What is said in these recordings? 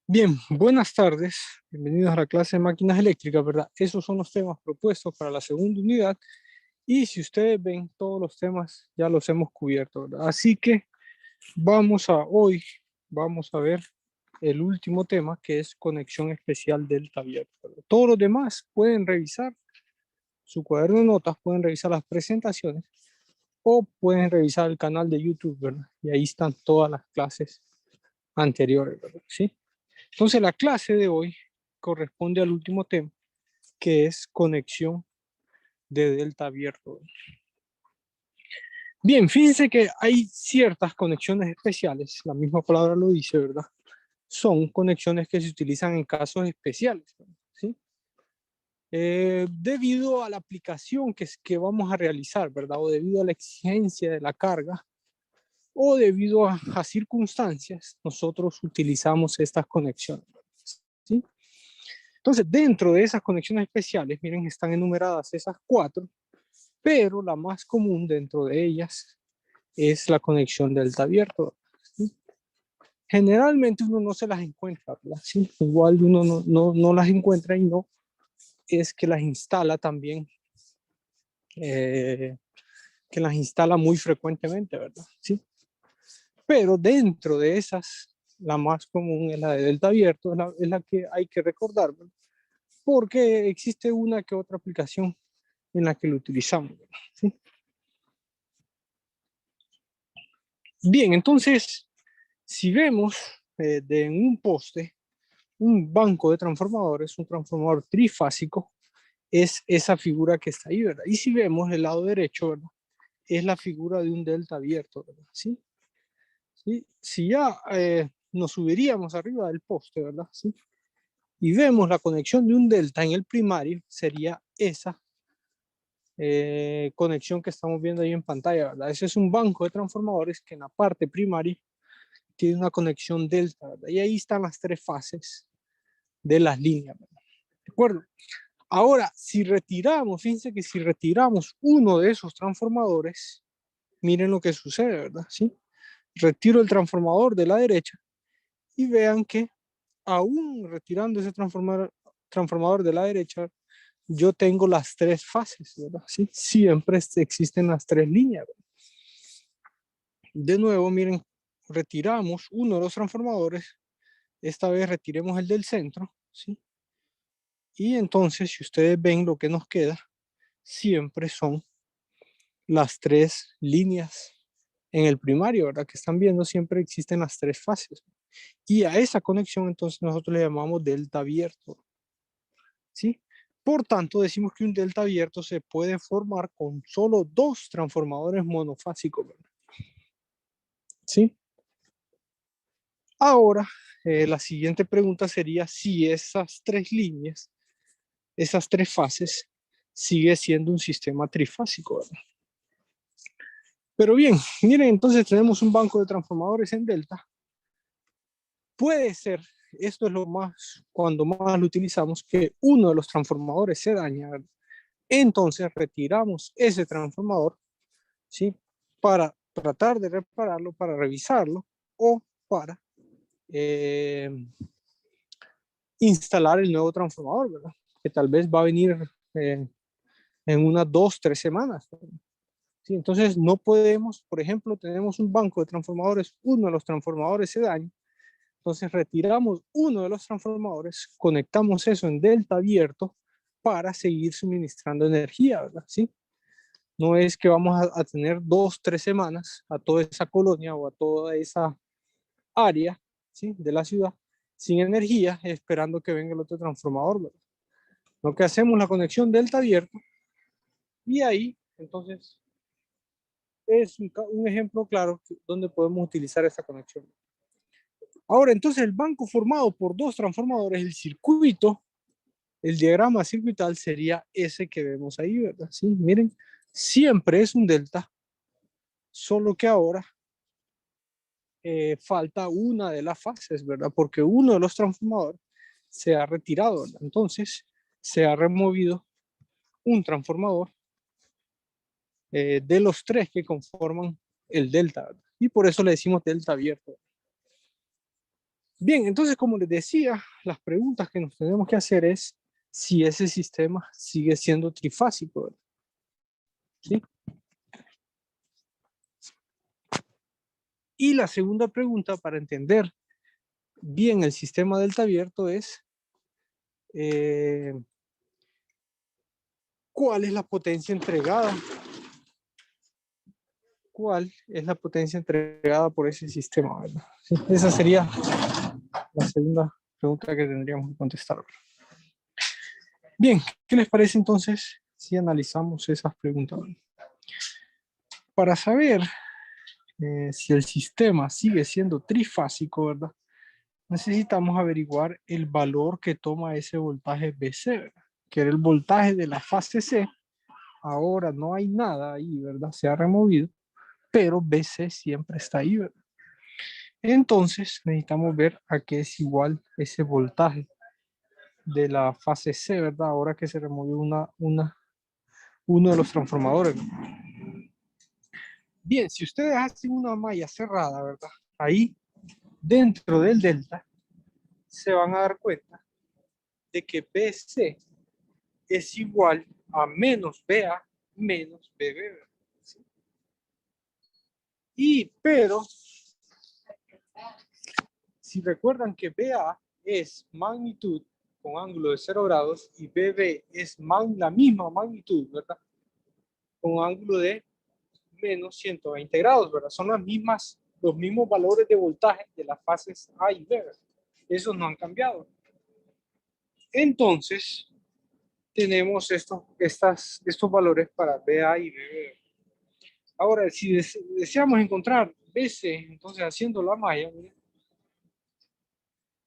Bien, buenas tardes. Bienvenidos a la clase de máquinas eléctricas, ¿verdad? Esos son los temas propuestos para la segunda unidad y si ustedes ven, todos los temas ya los hemos cubierto, ¿verdad? Así que vamos a ver el último tema que es conexión especial delta abierta, ¿verdad? Todos los demás pueden revisar su cuaderno de notas, pueden revisar las presentaciones o pueden revisar el canal de YouTube, ¿verdad? Y ahí están todas las clases anteriores, ¿verdad? ¿Sí? Entonces la clase de hoy corresponde al último tema, que es conexión de delta abierto. Bien, fíjense que hay ciertas conexiones especiales, la misma palabra lo dice, ¿verdad? Son conexiones que se utilizan en casos especiales, ¿sí? Debido a la aplicación que vamos a realizar, ¿verdad? O debido a la exigencia de la carga, o debido a circunstancias, nosotros utilizamos estas conexiones, ¿sí? Entonces, dentro de esas conexiones especiales, miren, están enumeradas esas cuatro, pero la más común dentro de ellas es la conexión delta abierto, ¿sí? Generalmente uno no se las encuentra, ¿verdad? ¿Sí? Igual uno no las encuentra y no es que las instala también, eh, que las instala muy frecuentemente, ¿verdad? ¿Sí? Pero dentro de esas, la más común es la de delta abierto, es la que hay que recordar, ¿verdad? Porque existe una que otra aplicación en la que lo utilizamos, ¿sí? Bien, entonces, si vemos de un poste, un banco de transformadores, un transformador trifásico, es esa figura que está ahí, ¿verdad? Y si vemos el lado derecho, ¿verdad? Es la figura de un delta abierto, ¿verdad? ¿Sí? ¿Sí? Si ya nos subiríamos arriba del poste, ¿verdad? ¿Sí? Y vemos la conexión de un delta en el primario, sería esa conexión que estamos viendo ahí en pantalla, ¿verdad? Ese es un banco de transformadores que en la parte primaria tiene una conexión delta, ¿verdad? Y ahí están las tres fases de las líneas, ¿verdad? ¿De acuerdo? Ahora, si retiramos, fíjense que si retiramos uno de esos transformadores, miren lo que sucede, ¿verdad? ¿Sí? Retiro el transformador de la derecha y vean que aún retirando ese transformador de la derecha, yo tengo las tres fases, ¿verdad? ¿Sí? Siempre existen las tres líneas, ¿verdad? De nuevo, miren, retiramos uno de los transformadores, esta vez retiremos el del centro, ¿sí? Y entonces, si ustedes ven lo que nos queda, siempre son las tres líneas en el primario, ¿verdad? Que están viendo, siempre existen las tres fases. Y a esa conexión, entonces, nosotros le llamamos delta abierto, ¿sí? Por tanto, decimos que un delta abierto se puede formar con solo dos transformadores monofásicos, ¿verdad? ¿Sí? Ahora, la siguiente pregunta sería si esas tres líneas, esas tres fases, sigue siendo un sistema trifásico, ¿verdad? Pero bien, miren, entonces tenemos un banco de transformadores en delta. Puede ser, esto es lo más, cuando más lo utilizamos, que uno de los transformadores se daña, ¿verdad? Entonces retiramos ese transformador, ¿sí? Para tratar de repararlo, para revisarlo o para eh, instalar el nuevo transformador, ¿verdad? Que tal vez va a venir eh, en unas 2, 3 semanas, ¿verdad? Sí, entonces no podemos, por ejemplo, tenemos un banco de transformadores, uno de los transformadores se daña, entonces retiramos uno de los transformadores, conectamos eso en delta abierto para seguir suministrando energía, ¿verdad? ¿Sí? No es que vamos a tener 2, 3 semanas a toda esa colonia o a toda esa área, ¿sí? De la ciudad sin energía esperando que venga el otro transformador, ¿verdad? Lo que hacemos la conexión delta abierto y ahí entonces es un ejemplo claro donde podemos utilizar esta conexión. Ahora, entonces el banco formado por dos transformadores, el circuito, el diagrama circuital sería ese que vemos ahí, ¿verdad? Sí, miren, siempre es un delta, solo que ahora falta una de las fases, ¿verdad? Porque uno de los transformadores se ha retirado, ¿verdad? Entonces se ha removido un transformador de los tres que conforman el delta, ¿verdad? Y por eso le decimos delta abierto. Bien, entonces, como les decía, las preguntas que nos tenemos que hacer es si ese sistema sigue siendo trifásico, ¿verdad? ¿Sí? Y la segunda pregunta para entender bien el sistema delta abierto es ¿cuál es la potencia entregada? ¿Cuál es la potencia entregada por ese sistema, ¿verdad? Sí, esa sería la segunda pregunta que tendríamos que contestar. Bien, ¿qué les parece entonces si analizamos esas preguntas? Para saber si el sistema sigue siendo trifásico, ¿verdad? Necesitamos averiguar el valor que toma ese voltaje BC, ¿verdad? Que era el voltaje de la fase C. Ahora no hay nada ahí, ¿verdad? Se ha removido, pero BC siempre está ahí, ¿verdad? Entonces necesitamos ver a qué es igual ese voltaje de la fase C, ¿verdad? Ahora que se removió uno de los transformadores, ¿verdad? Bien, si ustedes hacen una malla cerrada, ¿verdad? Ahí, dentro del delta, se van a dar cuenta de que BC es igual a menos BA menos BB, ¿verdad? ¿Sí? Pero, si recuerdan que BA es magnitud con ángulo de 0 grados y BB es la misma magnitud, ¿verdad? Con ángulo de menos 120 grados, ¿verdad? Son los mismos valores de voltaje de las fases A y B, ¿verdad? Esos no han cambiado. Entonces, tenemos estos valores para BA y BB. Ahora, si deseamos encontrar BC, entonces haciendo la malla, ¿verdad?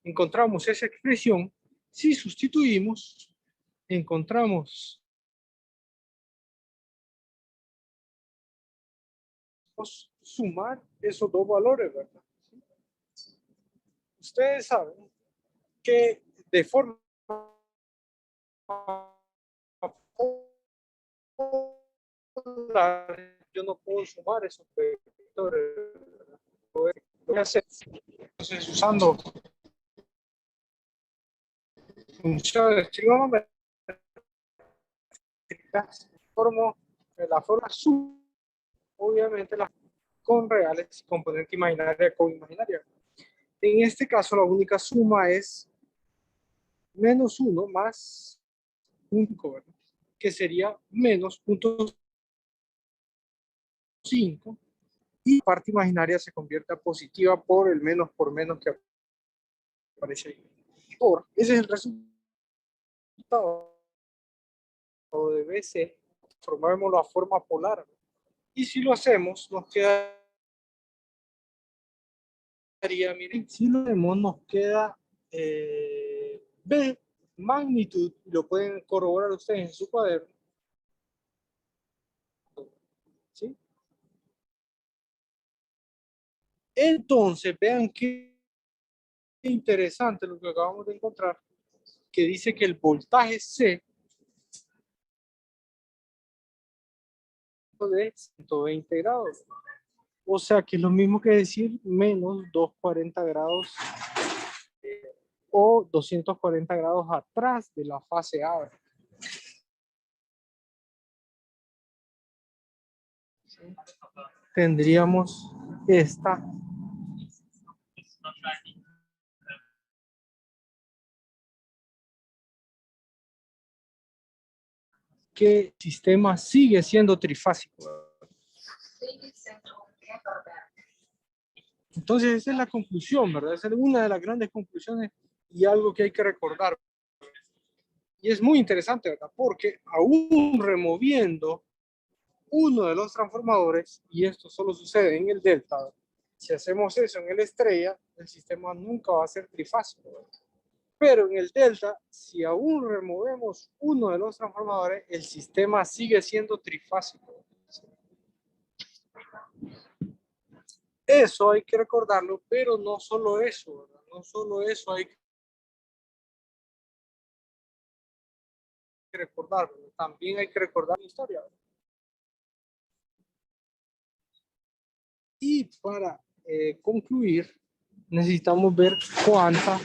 Encontramos esa expresión. Si sustituimos, encontramos sumar esos dos valores, ¿verdad? Ustedes saben que de forma yo no puedo sumar esos vectores. Voy a hacer entonces usando funciones trigonométricas, formo la forma sum, obviamente con reales, componente imaginaria con imaginaria. En este caso, la única suma es menos 1 más 5, ¿verdad? Que sería menos 0.5, y la parte imaginaria se convierte a positiva por el menos por menos que aparece ahí. Ese es el resultado de BC, formémoslo a forma polar. Y si lo hacemos, nos quedaría, miren, si lo hacemos, nos queda B, magnitud, lo pueden corroborar ustedes en su cuaderno, ¿sí? Entonces, vean qué interesante lo que acabamos de encontrar, que dice que el voltaje C de 120 grados. O sea, que es lo mismo que decir menos 240 grados o 240 grados atrás de la fase A. ¿Sí? Tendríamos esta. Que el sistema sigue siendo trifásico. Entonces esa es la conclusión, ¿verdad? Esa es una de las grandes conclusiones y algo que hay que recordar. Y es muy interesante, ¿verdad? Porque aún removiendo uno de los transformadores, y esto solo sucede en el delta, ¿verdad? Si hacemos eso en el estrella, el sistema nunca va a ser trifásico, ¿verdad? Pero en el delta, si aún removemos uno de los transformadores, el sistema sigue siendo trifásico. Eso hay que recordarlo, pero no solo eso, ¿verdad? No solo eso hay que recordar, ¿verdad? También hay que recordar la historia, ¿verdad? Y para concluir, necesitamos ver cuánta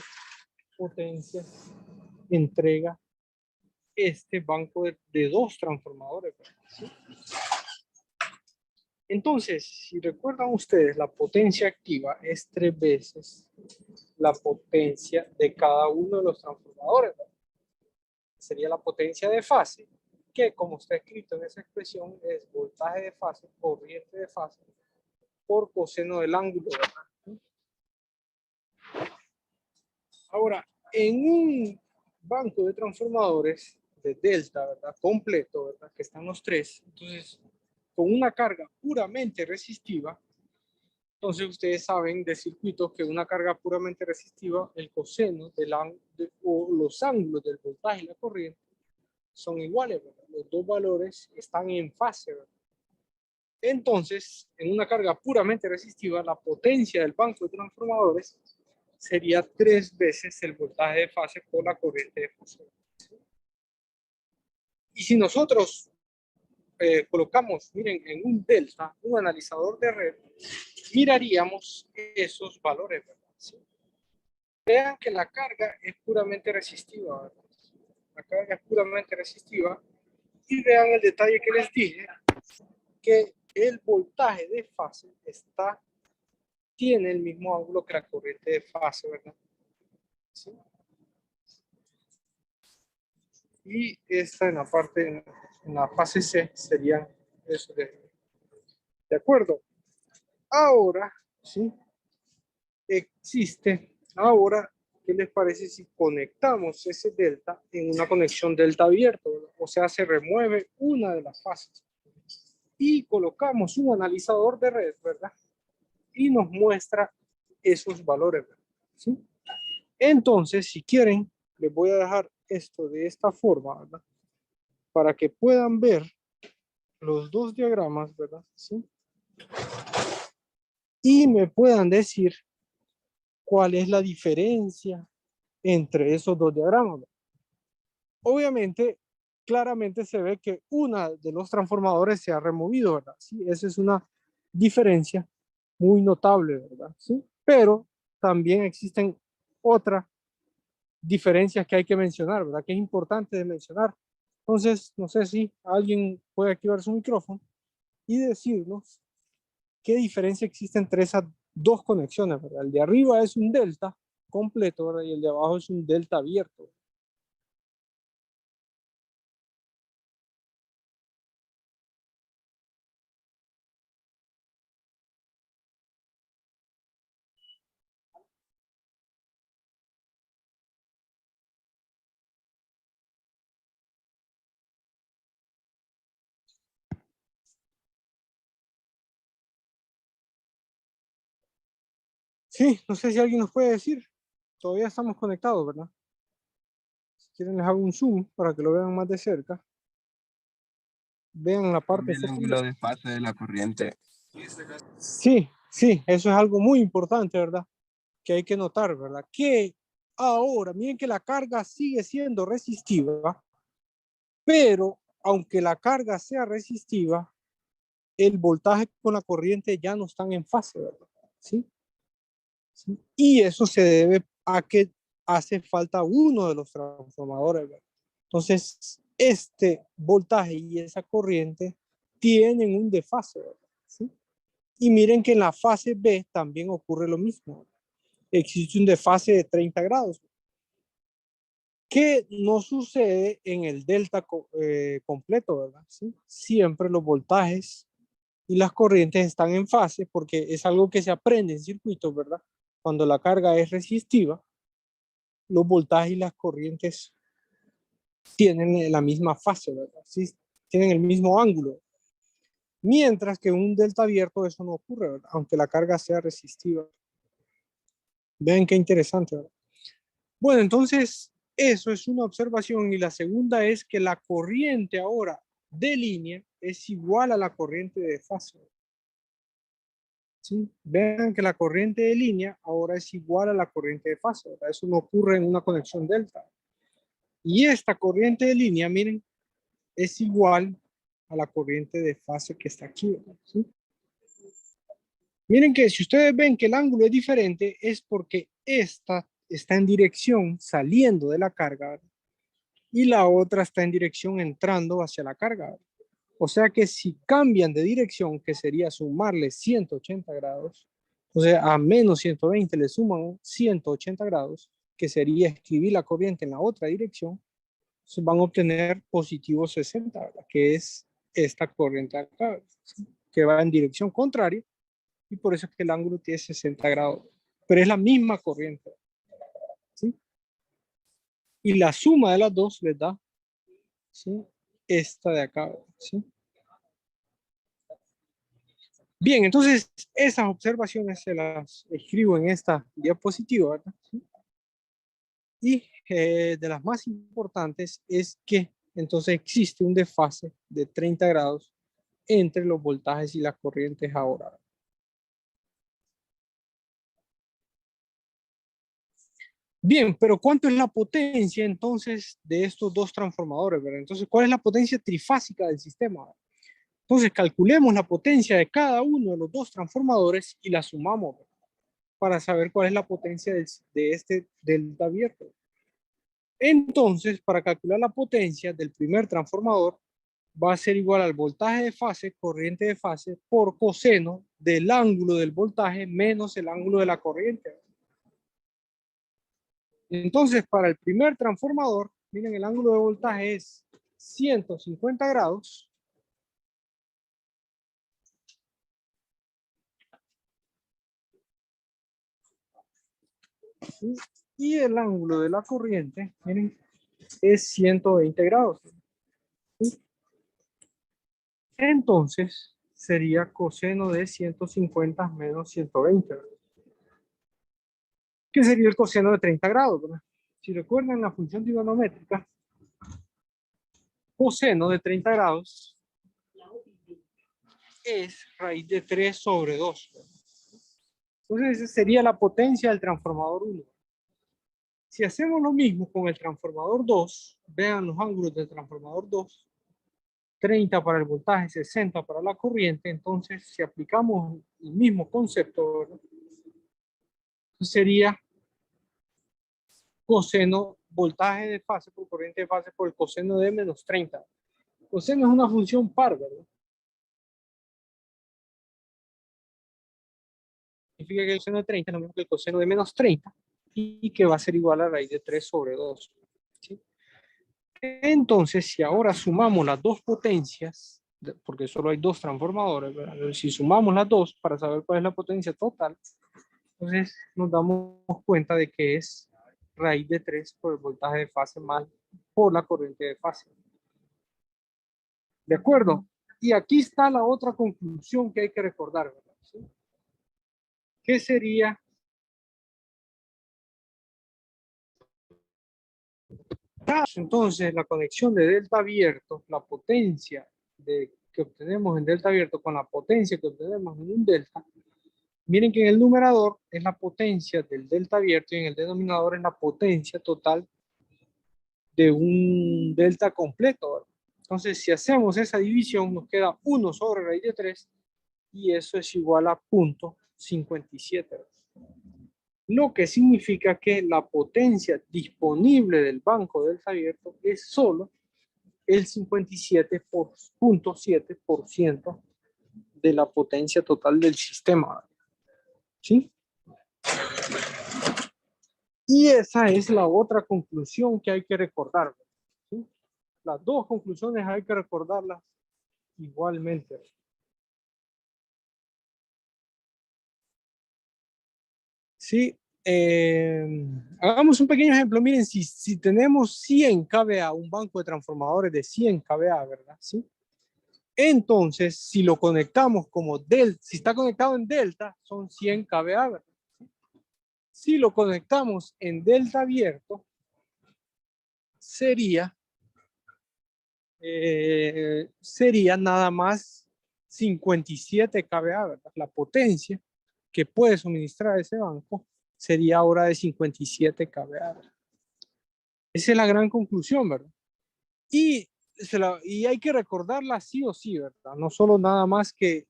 potencia entrega este banco de dos transformadores. ¿Sí? Entonces, si recuerdan ustedes, la potencia activa es 3 veces la potencia de cada uno de los transformadores. Sería la potencia de fase, que como está escrito en esa expresión, es voltaje de fase, corriente de fase, por coseno del ángulo, ¿verdad? Ahora, en un banco de transformadores de delta, ¿verdad? Completo, ¿verdad? Que están los tres, entonces, con una carga puramente resistiva, entonces ustedes saben de circuitos que una carga puramente resistiva, el coseno o los ángulos del voltaje y la corriente son iguales, ¿verdad? Los dos valores están en fase, ¿verdad? Entonces, en una carga puramente resistiva, la potencia del banco de transformadores sería 3 veces el voltaje de fase por la corriente de fase. Y si nosotros colocamos, miren, en un delta, un analizador de red, miraríamos esos valores, ¿verdad? ¿Sí? Vean que la carga es puramente resistiva, ¿verdad? La carga es puramente resistiva. Y vean el detalle que les dije, que el voltaje de fase tiene el mismo ángulo que la corriente de fase, ¿verdad? ¿Sí? Y esta en la parte, en la fase C serían eso de acuerdo. Ahora, ¿sí? Ahora, ¿qué les parece si conectamos ese delta en una conexión delta abierto, ¿verdad? O sea, se remueve una de las fases y colocamos un analizador de red, ¿verdad? Y nos muestra esos valores, ¿verdad? ¿Sí? Entonces, si quieren, les voy a dejar esto de esta forma, ¿verdad? Para que puedan ver los dos diagramas, ¿verdad? ¿Sí? Y me puedan decir cuál es la diferencia entre esos dos diagramas. Obviamente, claramente se ve que una de los transformadores se ha removido, ¿verdad? Sí, esa es una diferencia muy notable, ¿verdad? Sí, pero también existen otras diferencias que hay que mencionar, ¿verdad? Que es importante de mencionar. Entonces, no sé si alguien puede activar su micrófono y decirnos qué diferencia existe entre esas dos conexiones, ¿verdad? El de arriba es un delta completo, ¿verdad? Y el de abajo es un delta abierto. Sí, no sé si alguien nos puede decir. Todavía estamos conectados, ¿verdad? Si quieren les hago un zoom para que lo vean más de cerca. Vean la parte. Cambia el ángulo de fase de la corriente. Sí, sí, eso es algo muy importante, ¿verdad? Que hay que notar, ¿verdad? Que ahora, miren que la carga sigue siendo resistiva, pero aunque la carga sea resistiva, el voltaje con la corriente ya no están en fase, ¿verdad? ¿Sí? ¿Sí? Y eso se debe a que hace falta uno de los transformadores, ¿verdad? Entonces, este voltaje y esa corriente tienen un desfase, ¿verdad? ¿Sí? Y miren que en la fase B también ocurre lo mismo, ¿verdad? Existe un desfase de 30 grados, que no sucede en el delta completo, ¿verdad? ¿Sí? Siempre los voltajes y las corrientes están en fase porque es algo que se aprende en circuitos, ¿verdad? Cuando la carga es resistiva, los voltajes y las corrientes tienen la misma fase, ¿verdad? ¿Sí? Tienen el mismo ángulo. Mientras que en un delta abierto eso no ocurre, ¿verdad? Aunque la carga sea resistiva. Vean qué interesante, ¿verdad? Bueno, entonces eso es una observación y la segunda es que la corriente ahora de línea es igual a la corriente de fase. ¿Sí? Vean que la corriente de línea ahora es igual a la corriente de fase, ¿verdad? Eso no ocurre en una conexión delta. Y esta corriente de línea, miren, es igual a la corriente de fase que está aquí, ¿verdad? ¿Sí? Miren que si ustedes ven que el ángulo es diferente, es porque esta está en dirección saliendo de la carga, ¿verdad? Y la otra está en dirección entrando hacia la carga, ¿verdad? O sea que si cambian de dirección, que sería sumarle 180 grados, o sea, a menos 120 le suman 180 grados, que sería escribir la corriente en la otra dirección, van a obtener positivo 60, ¿verdad? Que es esta corriente acá, ¿sí? Que va en dirección contraria, y por eso es que el ángulo tiene 60 grados. Pero es la misma corriente, ¿sí? Y la suma de las dos les da, ¿sí? Esta de acá, ¿sí? Bien, entonces esas observaciones se las escribo en esta diapositiva, ¿verdad? ¿Sí? Y de las más importantes es que entonces existe un desfase de 30 grados entre los voltajes y las corrientes ahora. Bien, pero ¿cuánto es la potencia entonces de estos dos transformadores, ¿verdad? Entonces, ¿cuál es la potencia trifásica del sistema? Entonces, calculemos la potencia de cada uno de los dos transformadores y la sumamos, ¿verdad? Para saber cuál es la potencia de este delta abierto. Entonces, para calcular la potencia del primer transformador, va a ser igual al voltaje de fase, corriente de fase, por coseno del ángulo del voltaje menos el ángulo de la corriente. Entonces, para el primer transformador, miren, el ángulo de voltaje es 150 grados. ¿Sí? Y el ángulo de la corriente, miren, es 120 grados. ¿Sí? Entonces, sería coseno de 150 menos 120. ¿Qué sería el coseno de 30 grados? ¿Verdad? Si recuerdan la función trigonométrica, coseno de 30 grados es raíz de 3 sobre 2. Entonces, esa sería la potencia del transformador 1. Si hacemos lo mismo con el transformador 2, vean los ángulos del transformador 2, 30 para el voltaje, 60 para la corriente, entonces si aplicamos el mismo concepto, ¿verdad? Sería coseno voltaje de fase por corriente de fase por el coseno de menos 30. Coseno es una función par, ¿verdad? Significa que el coseno de 30 es lo mismo que el coseno de menos 30 y que va a ser igual a raíz de 3 sobre 2. ¿Sí? Entonces, si ahora sumamos las dos potencias, porque solo hay dos transformadores, ¿verdad? Si sumamos las dos para saber cuál es la potencia total, entonces nos damos cuenta de que es raíz de 3 por el voltaje de fase más por la corriente de fase. ¿De acuerdo? Y aquí está la otra conclusión que hay que recordar, ¿verdad? ¿Sí? ¿Qué sería? Entonces, la conexión de delta abierto, la potencia que obtenemos en delta abierto con la potencia que obtenemos en un delta, miren que en el numerador es la potencia del delta abierto y en el denominador es la potencia total de un delta completo, ¿verdad? Entonces, si hacemos esa división, nos queda 1 sobre raíz de 3 y eso es igual a 0.57. Lo que significa que la potencia disponible del banco delta abierto es solo el 57.7% de la potencia total del sistema. ¿Sí? Y esa es la otra conclusión que hay que recordar. ¿Sí? Las dos conclusiones hay que recordarlas igualmente. Sí, hagamos un pequeño ejemplo. Miren, si tenemos 100 kVA, un banco de transformadores de 100 kVA, ¿verdad? ¿Sí? Entonces, si lo conectamos como delta, si está conectado en delta, son 100 kVA, ¿verdad? Si lo conectamos en delta abierto, sería nada más 57 kVA, ¿verdad? La potencia que puede suministrar ese banco sería ahora de 57 kVA. ¿Verdad? Esa es la gran conclusión, ¿verdad? Y, y hay que recordarla sí o sí, ¿verdad? No solo nada más que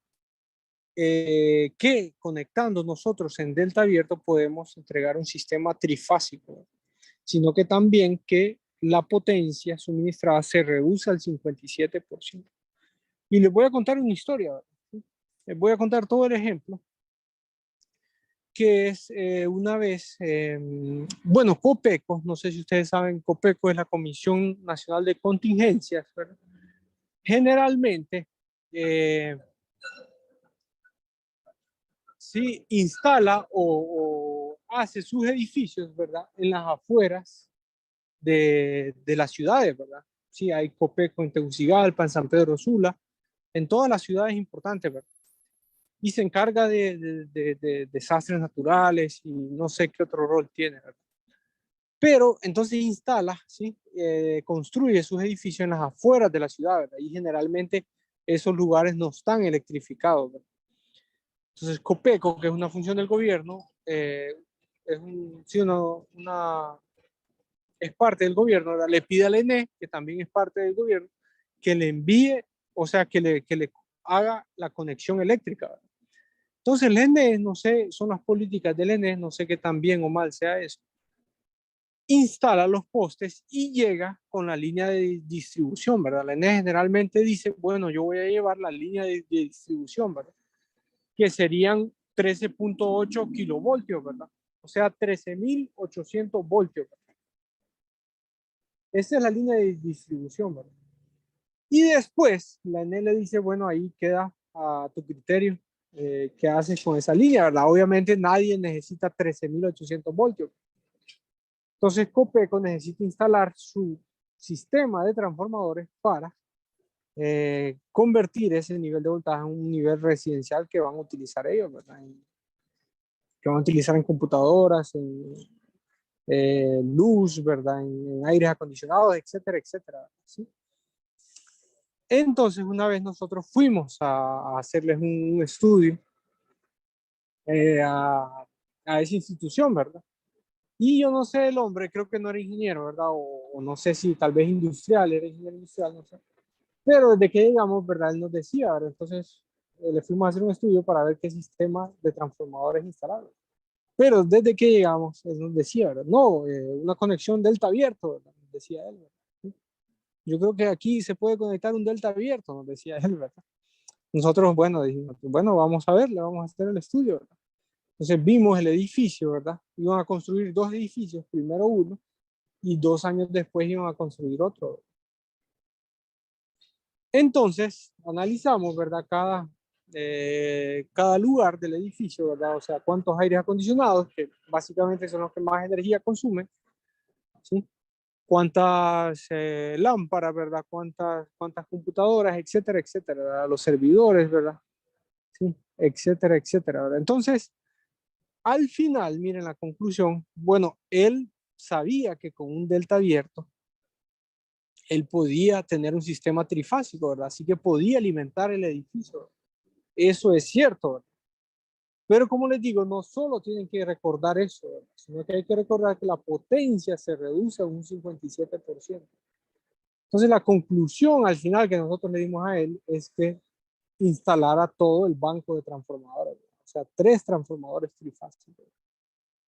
que conectando nosotros en delta abierto podemos entregar un sistema trifásico, sino que también que la potencia suministrada se reduce al 57%. Y les voy a contar una historia, ¿sí? Les voy a contar todo el ejemplo, que es una vez, bueno, COPECO, no sé si ustedes saben, COPECO es la Comisión Nacional de Contingencias, ¿verdad? Generalmente, sí instala o hace sus edificios, ¿verdad? En las afueras de las ciudades, ¿verdad? Sí, hay COPECO en Tegucigalpa, en San Pedro Sula, en todas las ciudades importantes, ¿verdad? Y se encarga de desastres naturales y no sé qué otro rol tiene, ¿verdad? Pero entonces instala, ¿sí? Construye sus edificios en las afueras de la ciudad, ¿verdad? Y generalmente esos lugares no están electrificados, ¿verdad? Entonces COPECO, que es una función del gobierno, es, sí, es parte del gobierno, ¿verdad? Le pide al ENE, que también es parte del gobierno, que le envíe, o sea, que le haga la conexión eléctrica, ¿verdad? Entonces el ENE, no sé, son las políticas del ENE, no sé qué tan bien o mal sea eso, instala los postes y llega con la línea de distribución, ¿verdad? La ENE generalmente dice, bueno, yo voy a llevar la línea de distribución, ¿verdad? Que serían 13.8 kilovoltios, ¿verdad? O sea, 13.800 voltios, ¿verdad? Esa es la línea de distribución, ¿verdad? Y después la ENE le dice, bueno, ahí queda a tu criterio qué haces con esa línea, ¿verdad? Obviamente nadie necesita 13.800 voltios. Entonces COPECO necesita instalar su sistema de transformadores para convertir ese nivel de voltaje en un nivel residencial que van a utilizar ellos, ¿verdad? Que van a utilizar en computadoras, en luz, ¿verdad? En aires acondicionados, etcétera, etcétera, ¿sí? Entonces, una vez nosotros fuimos a hacerles un estudio a esa institución, ¿verdad? Y yo no sé el hombre, creo que no era ingeniero, ¿verdad? O no sé si tal vez industrial, era ingeniero industrial, no sé. Pero desde que llegamos, ¿verdad? Él nos decía, ¿verdad? Entonces, le fuimos a hacer un estudio para ver qué sistema de transformadores instalaron. Pero desde que llegamos, él nos decía, ¿verdad? No, una conexión delta abierto, ¿verdad? Nos decía él, ¿verdad? Yo creo que aquí se puede conectar un delta abierto, nos decía él, ¿verdad? Nosotros, bueno, dijimos, bueno, vamos a verle, vamos a hacer el estudio, ¿verdad? Entonces vimos el edificio, ¿verdad? Iban a construir dos edificios, primero uno, y 2 años después iban a construir otro. Entonces, analizamos, ¿verdad? Cada lugar del edificio, ¿verdad? O sea, cuántos aires acondicionados, que básicamente son los que más energía consumen, ¿sí? Cuántas lámparas, ¿verdad? Cuántas computadoras, etcétera, etcétera, ¿verdad? Los servidores, ¿verdad? Sí, etcétera, etcétera, ¿verdad? Entonces, al final, miren la conclusión, bueno, él sabía que con un delta abierto, él podía tener un sistema trifásico, ¿verdad? Así que podía alimentar el edificio. Eso es cierto, ¿verdad? Pero como les digo, no solo tienen que recordar eso, ¿verdad? Sino que hay que recordar que la potencia se reduce a un 57%. Entonces la conclusión al final que nosotros le dimos a él es que instalara todo el banco de transformadores, ¿verdad? O sea, 3 transformadores trifásicos.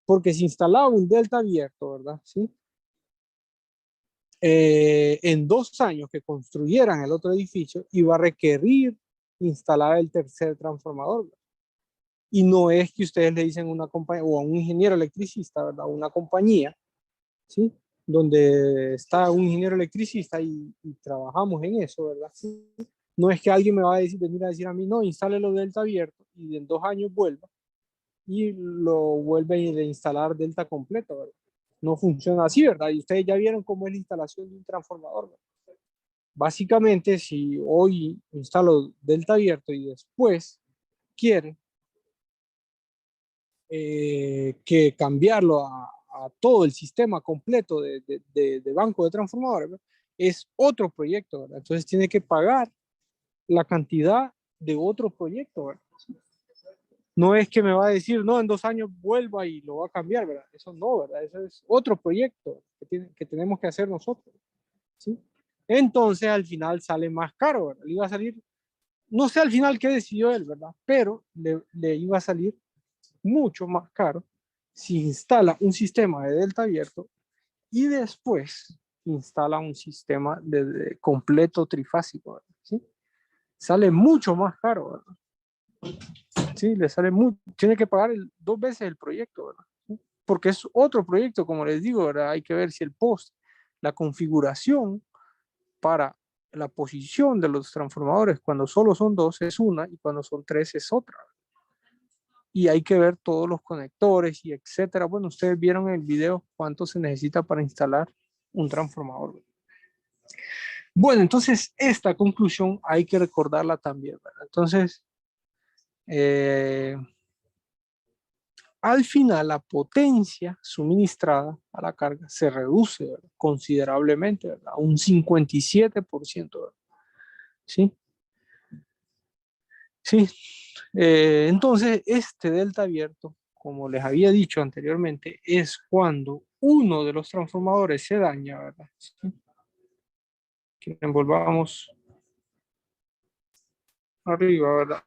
Porque si instalaba un delta abierto, ¿verdad? ¿Sí? En 2 años que construyeran el otro edificio, iba a requerir instalar el tercer transformador, ¿verdad? Y no es que ustedes le dicen a una compañía o a un ingeniero electricista, ¿verdad? Una compañía, ¿sí? Donde está un ingeniero electricista y trabajamos en eso, ¿verdad? ¿Sí? No es que alguien me va a decir, venir a decir a mí, no, instale lo delta abierto y en 2 años vuelva y lo vuelve a instalar delta completo, ¿verdad? No funciona así, ¿verdad? Y ustedes ya vieron cómo es la instalación de un transformador, ¿verdad? Básicamente, si hoy instalo delta abierto y después quiere que cambiarlo a todo el sistema completo de banco de transformadores, ¿verdad? Es otro proyecto, ¿verdad? Entonces tiene que pagar la cantidad de otro proyecto, ¿verdad? No es que me va a decir, no, en 2 años vuelva y lo va a cambiar, ¿verdad? Eso no, ¿verdad? Eso es otro proyecto que tenemos que hacer nosotros, ¿sí? Entonces al final sale más caro, ¿verdad? Le iba a salir no sé al final qué decidió él, ¿verdad? Pero le iba a salir mucho más caro si instala un sistema de delta abierto y después instala un sistema de completo trifásico, ¿verdad? ¿Sí? Sale mucho más caro, ¿verdad? Sí, le sale muy, tiene que pagar dos veces el proyecto, ¿verdad? ¿Sí? Porque es otro proyecto, como les digo, ¿verdad? Hay que ver si el post, la configuración para la posición de los transformadores cuando solo son dos es una y cuando son tres es otra. Y hay que ver todos los conectores y etcétera. Bueno, ustedes vieron en el video cuánto se necesita para instalar un transformador. Bueno, entonces esta conclusión hay que recordarla también, ¿verdad? Entonces, al final la potencia suministrada a la carga se reduce, ¿verdad? Considerablemente, ¿verdad? Un 57%, ¿verdad? ¿Sí? Sí. Entonces, este delta abierto, como les había dicho anteriormente, es cuando uno de los transformadores se daña, ¿verdad? ¿Sí? Que envolvamos arriba, ¿verdad?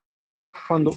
Cuando